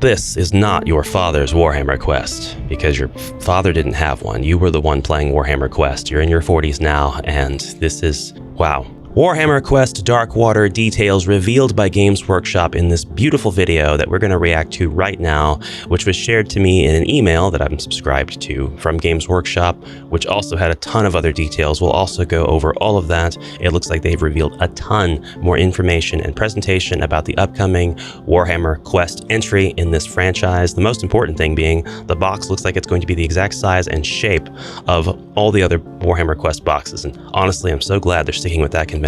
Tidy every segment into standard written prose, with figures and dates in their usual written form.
this is not your father's Warhammer quest, because your father didn't have one. You were the one playing Warhammer quest. You're in your 40s now, and this is, wow. Warhammer Quest Darkwater details revealed by Games Workshop in this beautiful video that we're going to react to right now, which was shared to me in an email that I'm subscribed to from Games Workshop, which also had a ton of other details. We'll also go over all of that. It looks like they've revealed a ton more information and presentation about the upcoming Warhammer Quest entry in this franchise. The most important thing being the box looks like it's going to be the exact size and shape of all the other Warhammer Quest boxes. And honestly, I'm so glad they're sticking with that convention.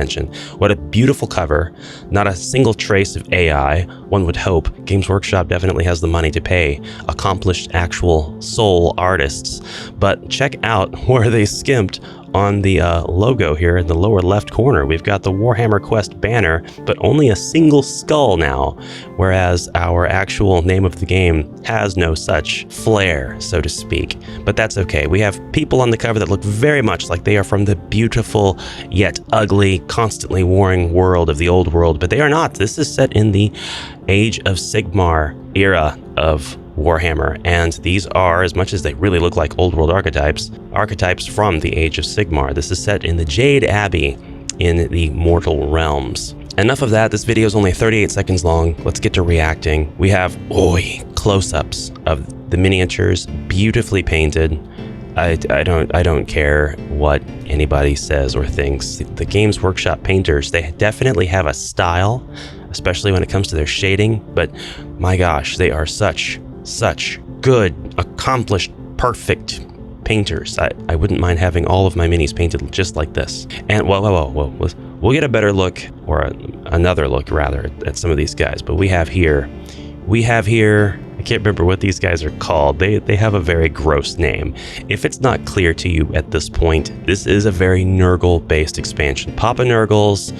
What a beautiful cover. Not a single trace of AI. One would hope. Games Workshop definitely has the money to pay accomplished actual soul artists. But check out where they skimped on the logo here in the lower left corner. We've got the Warhammer Quest banner, but only a single skull now, whereas our actual name of the game has no such flair, so to speak. But that's okay. We have people on the cover that look very much like they are from the beautiful yet ugly, constantly warring world of the old world, but they are not. This is set in the Age of Sigmar era of Warhammer, and these are, as much as they really look like old world archetypes from the Age of Sigmar. This is set in the Jade Abbey in the Mortal Realms. Enough of that. This video is only 38 seconds long. Let's get to reacting. We have close-ups of the miniatures, beautifully painted. I don't care what anybody says or thinks. The Games Workshop painters, they definitely have a style, especially when it comes to their shading, but my gosh, they are such good, accomplished, perfect painters. I wouldn't mind having all of my minis painted just like this. And whoa. We'll get a better look, or another look rather, at some of these guys. But we have here, I can't remember what these guys are called. They have a very gross name. If it's not clear to you at this point, this is a very Nurgle-based expansion. Papa Nurgle's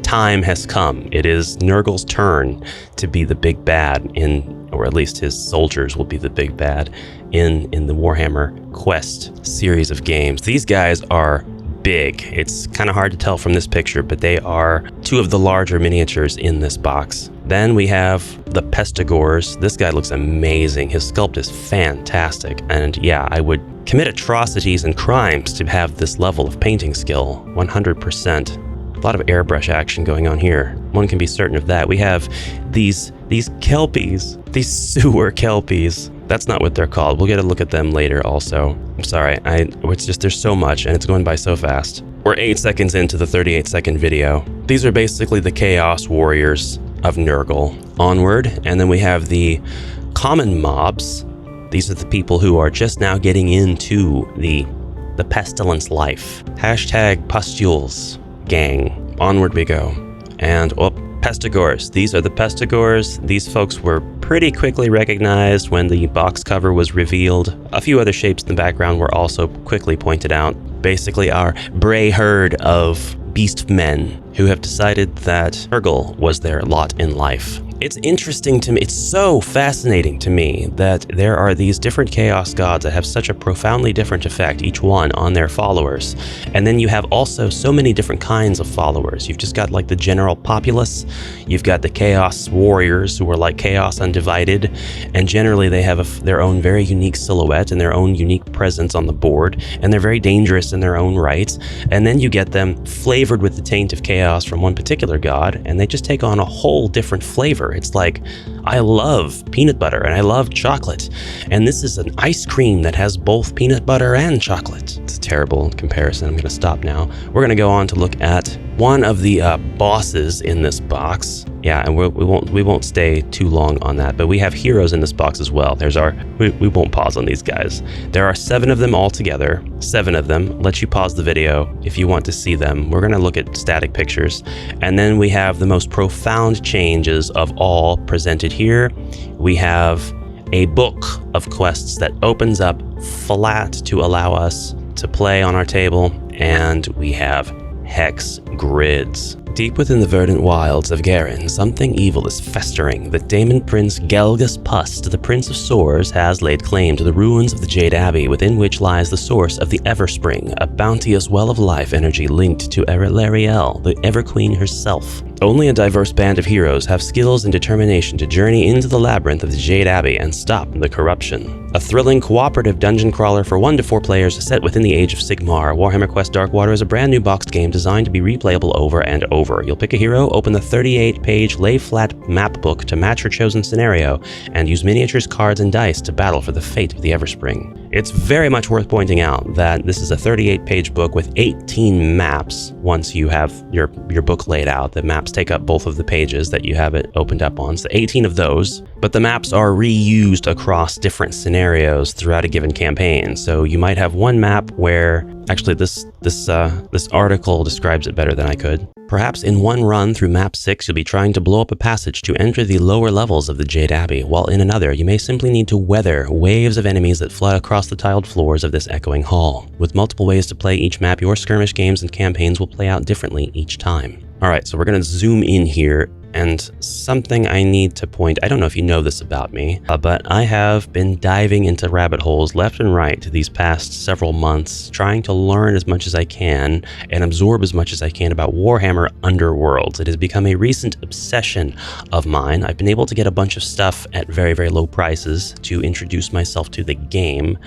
time has come. It is Nurgle's turn to be the big bad or at least his soldiers will be the big bad in the Warhammer Quest series of games. These guys are big. It's kind of hard to tell from this picture, but they are two of the larger miniatures in this box. Then we have the Pestigors. This guy looks amazing. His sculpt is fantastic. And yeah, I would commit atrocities and crimes to have this level of painting skill, 100%. A lot of airbrush action going on here. One can be certain of that. We have these kelpies, these sewer kelpies. That's not what they're called. We'll get a look at them later also. I'm sorry, it's just there's so much and it's going by so fast. We're 8 seconds into the 38-second video. These are basically the Chaos Warriors of Nurgle. Onward, and then we have the common mobs. These are the people who are just now getting into the pestilence life. Hashtag pustules. Gang. Onward we go. And Pestigors. These are the Pestigors. These folks were pretty quickly recognized when the box cover was revealed. A few other shapes in the background were also quickly pointed out. Basically our bray herd of beast men who have decided that Nurgle was their lot in life. It's interesting to me, it's so fascinating to me that there are these different chaos gods that have such a profoundly different effect, each one on their followers. And then you have also so many different kinds of followers. You've just got like the general populace, you've got the chaos warriors who are like chaos undivided, and generally they have their own very unique silhouette and their own unique presence on the board, and they're very dangerous in their own right. And then you get them flavored with the taint of chaos from one particular god, and they just take on a whole different flavor. It's like, I love peanut butter and I love chocolate, and this is an ice cream that has both peanut butter and chocolate. It's a terrible comparison. I'm going to stop now. We're going to go on to look at one of the bosses in this box. Yeah, and we won't stay too long on that, but we have heroes in this box as well. We won't pause on these guys. There are 7 of them all together. 7 of them. Let you pause the video if you want to see them. We're going to look at static pictures, and then we have the most profound changes of all presented here. We have a book of quests that opens up flat to allow us to play on our table, and we have hex grids. Deep within the verdant wilds of Garen, something evil is festering. The Daemon Prince Gelgus Pust, the Prince of Sores, has laid claim to the ruins of the Jade Abbey, within which lies the source of the Everspring, a bounteous well of life energy linked to Lariel, the Everqueen herself. Only a diverse band of heroes have skills and determination to journey into the labyrinth of the Jade Abbey and stop the corruption. A thrilling cooperative dungeon crawler for 1 to 4 players set within the Age of Sigmar, Warhammer Quest Darkwater is a brand new boxed game designed to be replayable over and over. You'll pick a hero, open the 38-page lay-flat map book to match your chosen scenario, and use miniatures, cards, and dice to battle for the fate of the Everspring. It's very much worth pointing out that this is a 38-page book with 18 maps. Once you have your book laid out, the maps take up both of the pages that you have it opened up on, so 18 of those. But the maps are reused across different scenarios throughout a given campaign. So you might have one map where, actually this article describes it better than I could. Perhaps in one run through map 6, you'll be trying to blow up a passage to enter the lower levels of the Jade Abbey, while in another, you may simply need to weather waves of enemies that flood across the tiled floors of this echoing hall. With multiple ways to play each map, your skirmish games and campaigns will play out differently each time. Alright, so we're going to zoom in here, and something I need to point, I don't know if you know this about me, but I have been diving into rabbit holes left and right these past several months, trying to learn as much as I can and absorb as much as I can about Warhammer Underworlds. It has become a recent obsession of mine. I've been able to get a bunch of stuff at very, very low prices to introduce myself to the game,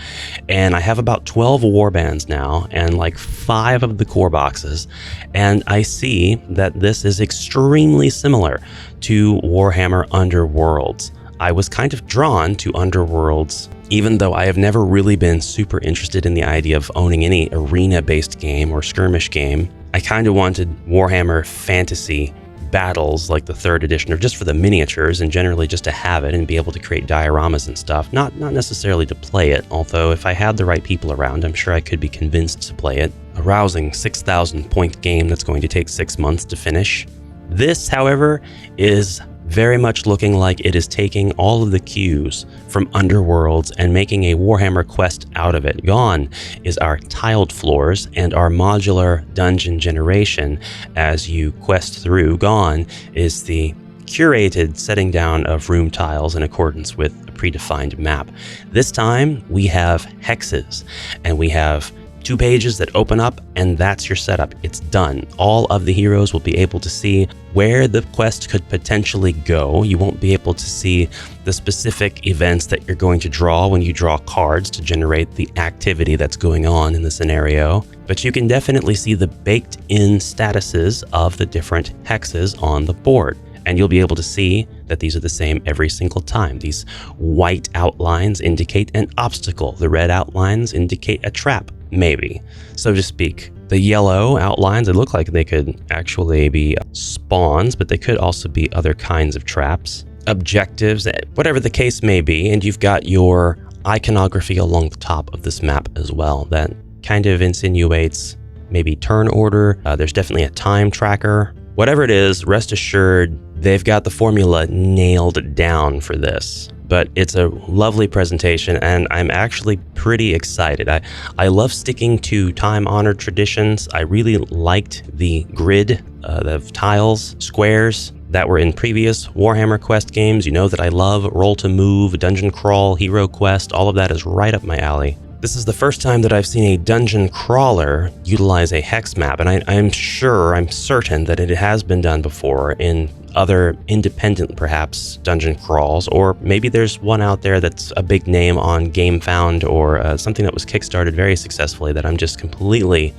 and I have about 12 warbands now, and like 5 of the core boxes, and I see that this is extremely similar to Warhammer Underworlds. I was kind of drawn to Underworlds, even though I have never really been super interested in the idea of owning any arena-based game or skirmish game. I kind of wanted Warhammer fantasy battles like the 3rd edition, or just for the miniatures and generally just to have it and be able to create dioramas and stuff, not necessarily to play it, although if I had the right people around, I'm sure I could be convinced to play it. A rousing 6,000 point game that's going to take 6 months to finish. This, however, is very much looking like it is taking all of the cues from Underworlds and making a Warhammer quest out of it. Gone is our tiled floors and our modular dungeon generation as you quest through. Gone is the curated setting down of room tiles in accordance with a predefined map. This time we have hexes, and we have 2 pages that open up, and that's your setup. It's done. All of the heroes will be able to see where the quest could potentially go. You won't be able to see the specific events that you're going to draw when you draw cards to generate the activity that's going on in the scenario, but you can definitely see the baked-in statuses of the different hexes on the board. And you'll be able to see that these are the same every single time. These white outlines indicate an obstacle. The red outlines indicate a trap, maybe, so to speak. The yellow outlines, it look like they could actually be spawns, but they could also be other kinds of traps. Objectives, whatever the case may be, and you've got your iconography along the top of this map as well. That kind of insinuates maybe turn order. There's definitely a time tracker. Whatever it is, rest assured, they've got the formula nailed down for this. But it's a lovely presentation, and I'm actually pretty excited. I love sticking to time-honored traditions. I really liked the grid of tiles, squares that were in previous Warhammer Quest games. You know that I love roll to move, dungeon crawl, hero quest. All of that is right up my alley. This is the first time that I've seen a dungeon crawler utilize a hex map, and I'm certain that it has been done before in other independent, perhaps, dungeon crawls, or maybe there's one out there that's a big name on GameFound or something that was kickstarted very successfully that I'm just completely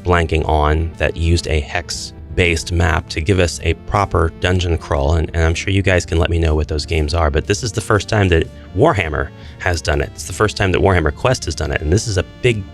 blanking on, that used a hex-based map to give us a proper dungeon crawl, and I'm sure you guys can let me know what those games are, but this is the first time that Warhammer has done it. It's the first time that Warhammer Quest has done it, and this is a big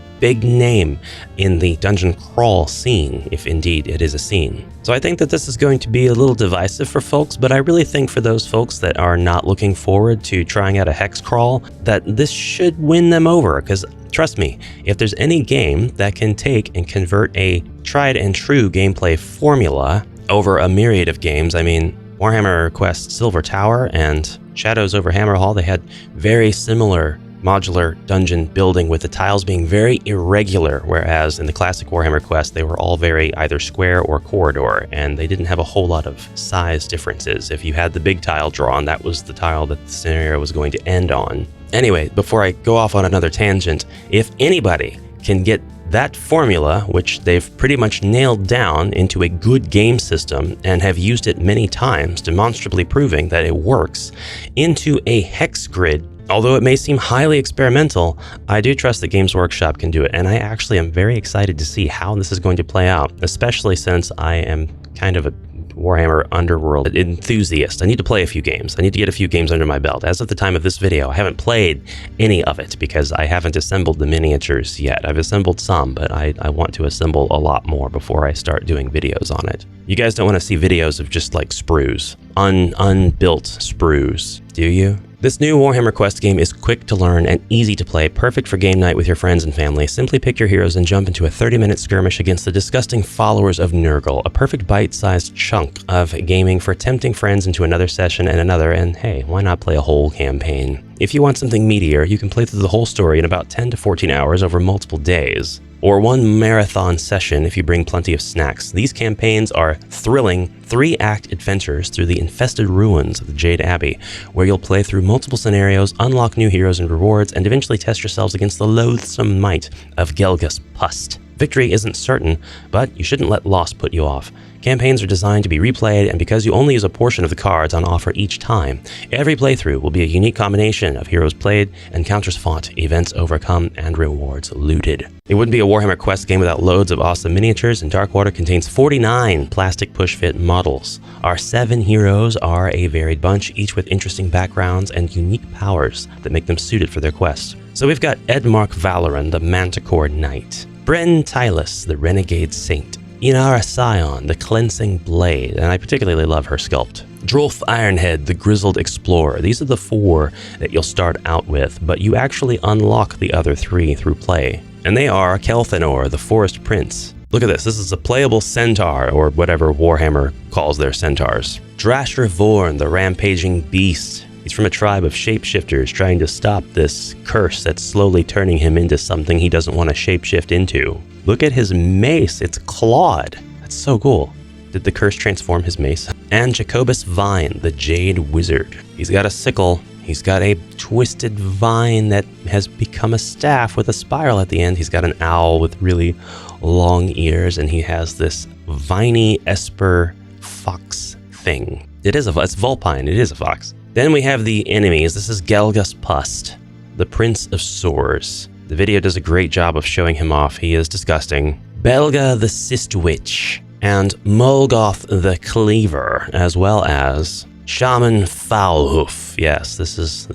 name in the dungeon crawl scene, if indeed it is a scene. So I think that this is going to be a little divisive for folks, but I really think for those folks that are not looking forward to trying out a hex crawl, that this should win them over, because trust me, if there's any game that can take and convert a tried and true gameplay formula over a myriad of games, I mean, Warhammer Quest Silver Tower and Shadows over Hammerhall, they had very similar modular dungeon building with the tiles being very irregular, whereas in the classic Warhammer Quest, they were all very either square or corridor, and they didn't have a whole lot of size differences. If you had the big tile drawn, that was the tile that the scenario was going to end on. Anyway, before I go off on another tangent, if anybody can get that formula, which they've pretty much nailed down into a good game system and have used it many times, demonstrably proving that it works, into a hex grid, although it may seem highly experimental, I do trust that Games Workshop can do it, and I actually am very excited to see how this is going to play out, especially since I am kind of a Warhammer Underworld enthusiast. I need to play a few games. I need to get a few games under my belt. As of the time of this video, I haven't played any of it because I haven't assembled the miniatures yet. I've assembled some, but I want to assemble a lot more before I start doing videos on it. You guys don't want to see videos of just like sprues, unbuilt sprues, do you? This new Warhammer Quest game is quick to learn and easy to play, perfect for game night with your friends and family. Simply pick your heroes and jump into a 30-minute skirmish against the disgusting followers of Nurgle, a perfect bite-sized chunk of gaming for tempting friends into another session and another, and hey, why not play a whole campaign? If you want something meatier, you can play through the whole story in about 10 to 14 hours over multiple days, or one marathon session if you bring plenty of snacks. These campaigns are thrilling 3-act adventures through the infested ruins of the Jade Abbey, where you'll play through multiple scenarios, unlock new heroes and rewards, and eventually test yourselves against the loathsome might of Gelgus Pust. Victory isn't certain, but you shouldn't let loss put you off. Campaigns are designed to be replayed, and because you only use a portion of the cards on offer each time, every playthrough will be a unique combination of heroes played, encounters fought, events overcome, and rewards looted. It wouldn't be a Warhammer Quest game without loads of awesome miniatures, and Darkwater contains 49 plastic push-fit models. Our 7 heroes are a varied bunch, each with interesting backgrounds and unique powers that make them suited for their quest. So we've got Edmark Valoran, the Manticore Knight, Bren Tylus, the Renegade Saint, Inara Scion, the Cleansing Blade, and I particularly love her sculpt. Drolf Ironhead, the Grizzled Explorer. These are the 4 that you'll start out with, but you actually unlock the other 3 through play. And they are Kelthenor, the Forest Prince. Look at this is a playable centaur, or whatever Warhammer calls their centaurs. Drasher Vorn, the Rampaging Beast. He's from a tribe of shapeshifters trying to stop this curse that's slowly turning him into something he doesn't want to shapeshift into. Look at his mace, it's clawed. That's so cool. Did the curse transform his mace? And Jacobus Vine, the Jade Wizard. He's got a sickle. He's got a twisted vine that has become a staff with a spiral at the end. He's got an owl with really long ears, and he has this viney esper fox thing. It's vulpine, it is a fox. Then we have the enemies. This is Gelgus Pust, the Prince of Sores. The video does a great job of showing him off. He is disgusting. Belga the Cyst Witch, and Molgoth the Cleaver, as well as Shaman Foulhoof. Yes, this is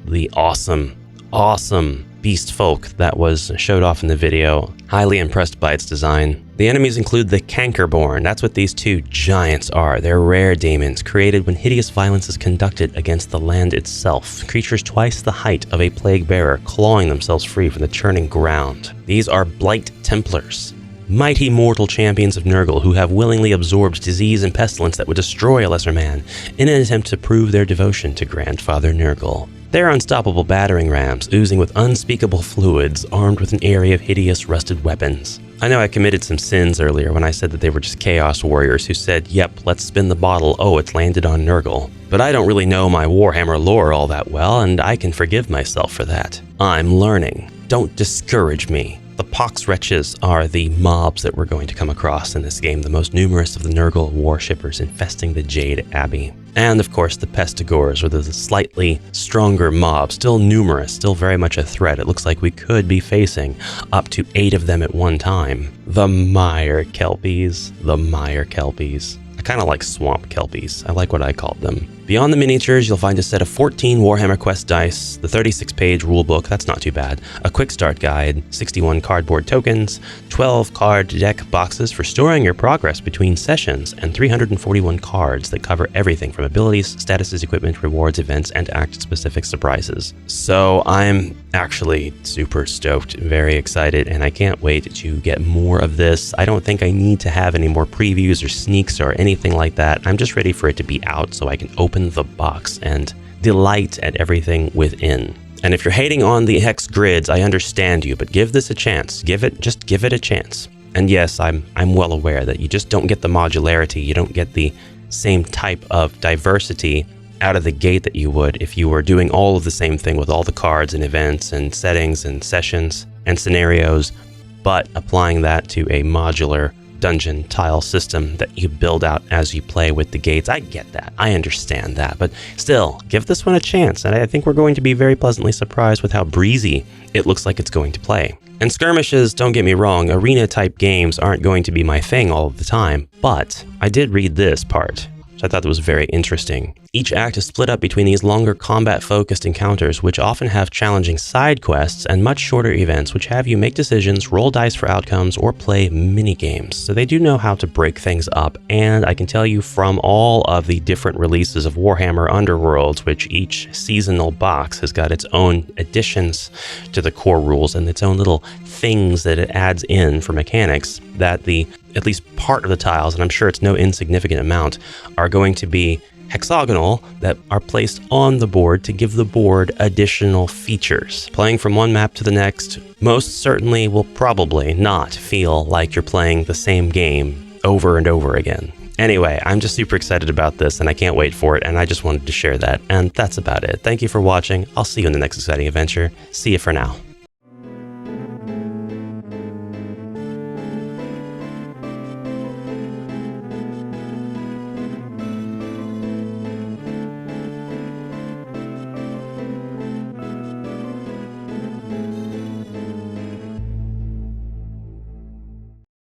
the awesome beast folk that was showed off in the video. Highly impressed by its design. The enemies include the Cankerborn. That's what these 2 giants are. They're rare daemons created when hideous violence is conducted against the land itself. Creatures twice the height of a plague bearer, clawing themselves free from the churning ground. These are Blight Templars, mighty mortal champions of Nurgle who have willingly absorbed disease and pestilence that would destroy a lesser man in an attempt to prove their devotion to Grandfather Nurgle. They're unstoppable battering rams, oozing with unspeakable fluids, armed with an array of hideous rusted weapons. I know I committed some sins earlier when I said that they were just Chaos Warriors who said, yep, let's spin the bottle, oh, it's landed on Nurgle. But I don't really know my Warhammer lore all that well, and I can forgive myself for that. I'm learning. Don't discourage me. The Pox Wretches are the mobs that we're going to come across in this game, the most numerous of the Nurgle worshippers infesting the Jade Abbey. And of course the Pestigores, or the slightly stronger mob, still numerous, still very much a threat. It looks like we could be facing up to 8 of them at one time. The Mire Kelpies. I kind of like Swamp Kelpies. I like what I called them. Beyond the miniatures, you'll find a set of 14 Warhammer Quest dice, the 36-page rulebook, that's not too bad, a quick start guide, 61 cardboard tokens, 12 card deck boxes for storing your progress between sessions, and 341 cards that cover everything from abilities, statuses, equipment, rewards, events, and act-specific surprises. So I'm actually super stoked, very excited, and I can't wait to get more of this. I don't think I need to have any more previews or sneaks or anything like that. I'm just ready for it to be out so I can open the box and delight at everything within. And if you're hating on the hex grids, I understand you, but give this a chance. Just give it a chance. And yes, I'm well aware that you just don't get the modularity, you don't get the same type of diversity out of the gate that you would if you were doing all of the same thing with all the cards and events and settings and sessions and scenarios, but applying that to a modular dungeon tile system that you build out as you play with the gates. I get that. I understand that. But still, give this one a chance, and I think we're going to be very pleasantly surprised with how breezy it looks like it's going to play. And skirmishes, don't get me wrong, arena-type games aren't going to be my thing all of the time, but I did read this part, which I thought was very interesting. Each act is split up between these longer combat-focused encounters, which often have challenging side quests, and much shorter events, which have you make decisions, roll dice for outcomes, or play mini-games. So they do know how to break things up, and I can tell you from all of the different releases of Warhammer Underworlds, which each seasonal box has got its own additions to the core rules and its own little things that it adds in for mechanics, that at least part of the tiles, and I'm sure it's no insignificant amount, are going to be hexagonal that are placed on the board to give the board additional features. Playing from one map to the next most certainly will probably not feel like you're playing the same game over and over again. Anyway, I'm just super excited about this and I can't wait for it, and I just wanted to share that, and that's about it. Thank you for watching. I'll see you in the next exciting adventure. See you for now.